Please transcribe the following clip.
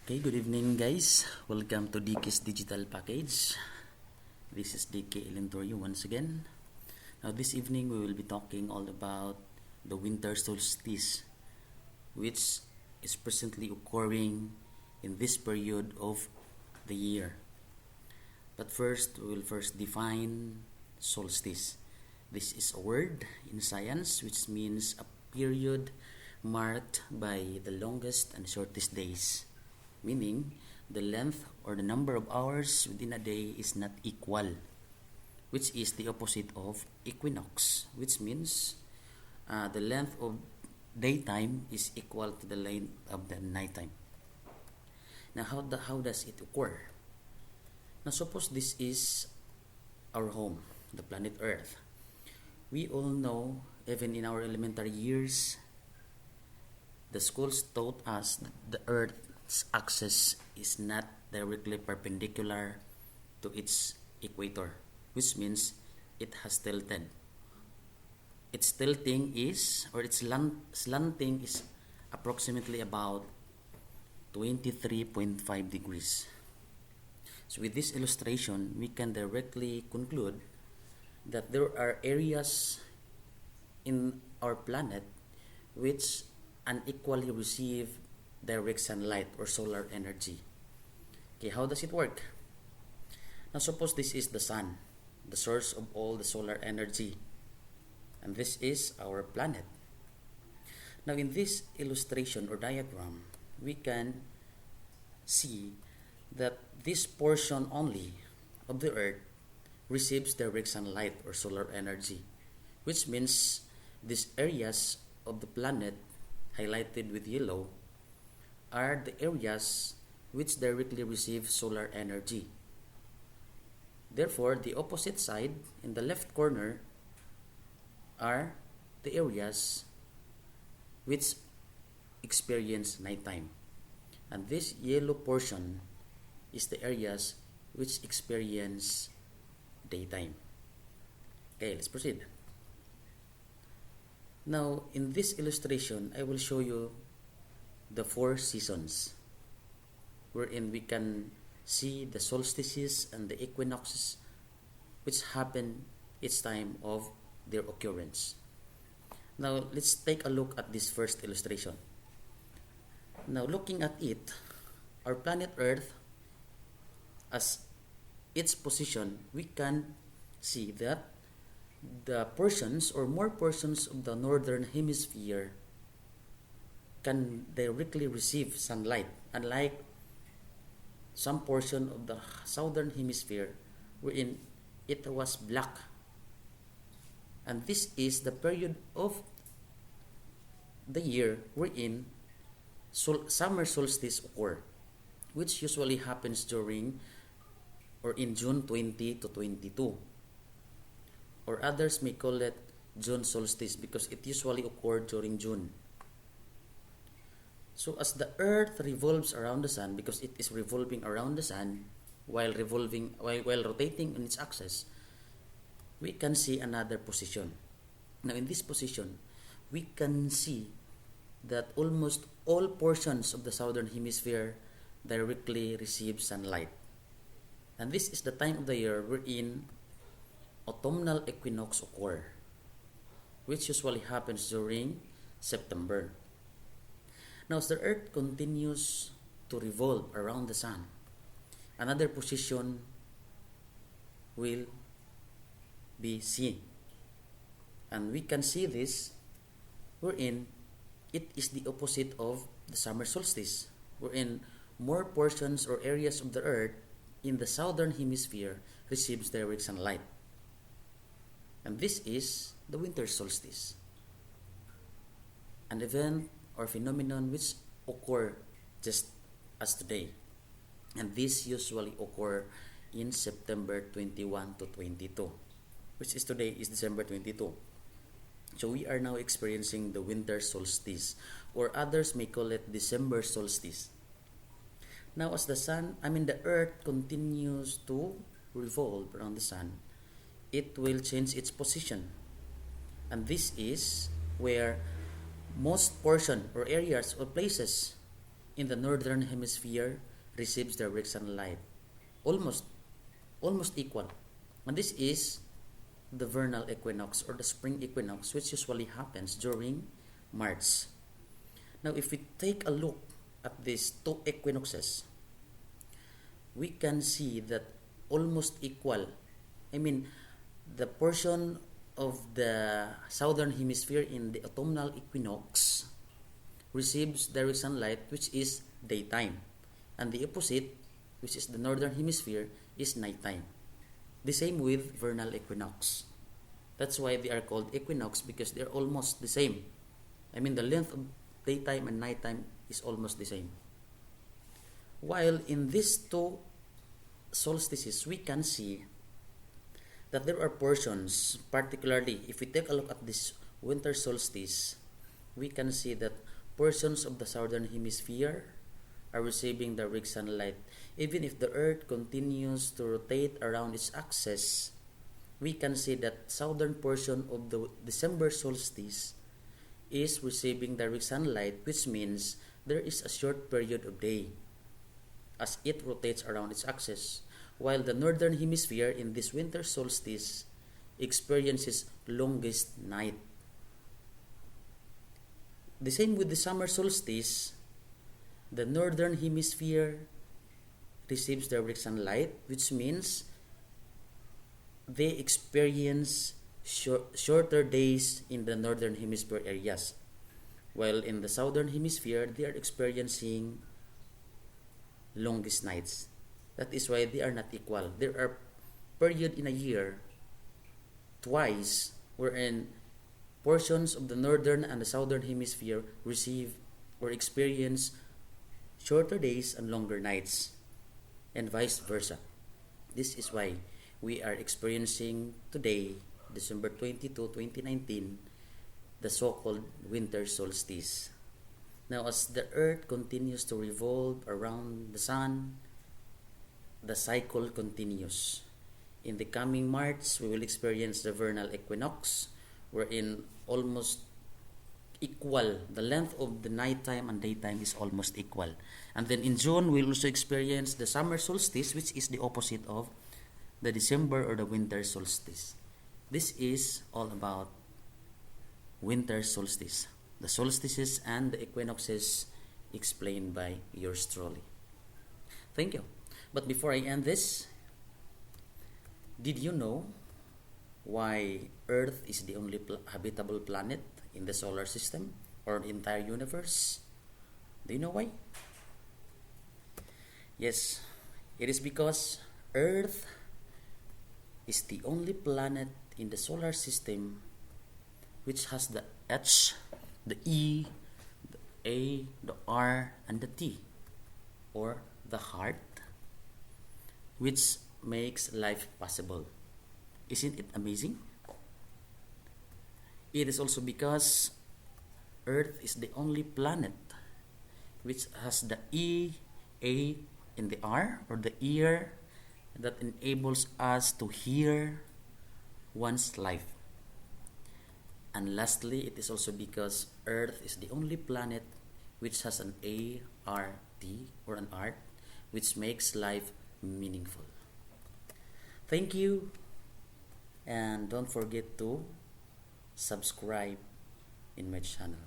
Okay, good evening guys. Welcome to DK's Digital Package. This is DK Elentorio once again. Now this evening we will be talking all about the winter solstice, which is presently occurring in this period of the year. But first, we will first define solstice. This is a word in science which means a period marked by the longest and shortest days, meaning the length or the number of hours within a day is not equal, which is the opposite of equinox, which means the length of daytime is equal to the length of the nighttime. Now, how does it occur? Now, suppose this is our home, the planet Earth. We all know, even in our elementary years, the schools taught us that the Earth's axis is not directly perpendicular to its equator, which means it has tilted. Its tilting is, or its slanting is approximately about 23.5 degrees. So with this illustration, we can directly conclude that there are areas in our planet which unequally receive direct sunlight or solar energy. Okay, how does it work? Now suppose this is the sun, the source of all the solar energy, and this is our planet. Now in this illustration or diagram, we can see that this portion only of the Earth receives direct sunlight or solar energy, which means these areas of the planet highlighted with yellow are the areas which directly receive solar energy. Therefore, the opposite side in the left corner are the areas which experience nighttime. And this yellow portion is the areas which experience daytime. Okay, let's proceed. Now, in this illustration, I will show you the 4 seasons wherein we can see the solstices and the equinoxes which happen each time of their occurrence. Now, let's take a look at this first illustration. Now, looking at it, our planet Earth, as its position, we can see that the portions or more portions of the northern hemisphere can directly receive sunlight, unlike some portion of the southern hemisphere wherein it was black. And this is the period of the year wherein summer solstice occur, which usually happens during or in June 20 to 22. Or others may call it June solstice because it usually occurred during June. So as the Earth revolves around the sun, because it is revolving around the sun while rotating on its axis, we can see another position. Now in this position, we can see that almost all portions of the southern hemisphere directly receive sunlight. And this is the time of the year wherein autumnal equinox occur, which usually happens during September. Now, as the Earth continues to revolve around the sun, another position will be seen. And we can see this wherein it is the opposite of the summer solstice, wherein more portions or areas of the Earth in the southern hemisphere receives direct sunlight. And this is the winter solstice, an event or phenomenon which occur just as today. And this usually occur in September 21 to 22, which is today is December 22. So we are now experiencing the winter solstice, or others may call it December solstice. Now as the Earth continues to revolve around the sun, it will change its position. And this is where most portion or areas or places in the northern hemisphere receives direct sunlight, almost equal. And this is the vernal equinox or the spring equinox, which usually happens during March. Now, if we take a look at these two equinoxes, we can see that almost equal. I mean, the portion of the southern hemisphere in the autumnal equinox receives direct sunlight, which is daytime, and the opposite, which is the northern hemisphere, is nighttime. The same with vernal equinox. That's why they are called equinox, because they're almost the same. I mean, the length of daytime and nighttime is almost the same. While in these two solstices, we can see that there are portions, particularly if we take a look at this winter solstice, we can see that portions of the southern hemisphere are receiving direct sunlight. Even if the earth continues to rotate around its axis, we can see that southern portion of the December solstice is receiving direct sunlight, which means there is a short period of day as it rotates around its axis, while the northern hemisphere in this winter solstice experiences longest night. The same with the summer solstice. The northern hemisphere receives direct sunlight, which means they experience shorter days in the northern hemisphere areas, while in the southern hemisphere they are experiencing longest nights. That is why they are not equal. There are periods in a year twice wherein portions of the northern and the southern hemisphere receive or experience shorter days and longer nights, and vice versa. This is why we are experiencing today, December 22, 2019, the so-called winter solstice. Now, as the earth continues to revolve around the sun, the cycle continues. In the coming March, we will experience the vernal equinox, wherein almost equal, the length of the nighttime and daytime is almost equal. And then in June, we'll also experience the summer solstice, which is the opposite of the December or the winter solstice. This is all about winter solstice, the solstices and the equinoxes explained by yours truly. Thank you. But before I end this, did you know why Earth is the only habitable planet in the solar system or the entire universe? Do you know why? Yes, it is because Earth is the only planet in the solar system which has the H, the E, the A, the R, and the T, or the heart, which makes life possible. Isn't it amazing? It is also because Earth is the only planet which has the E, A, and the R, or the ear, that enables us to hear one's life. And lastly, it is also because Earth is the only planet which has an ART, or an art, which makes life meaningful. Thank you, and don't forget to subscribe in my channel.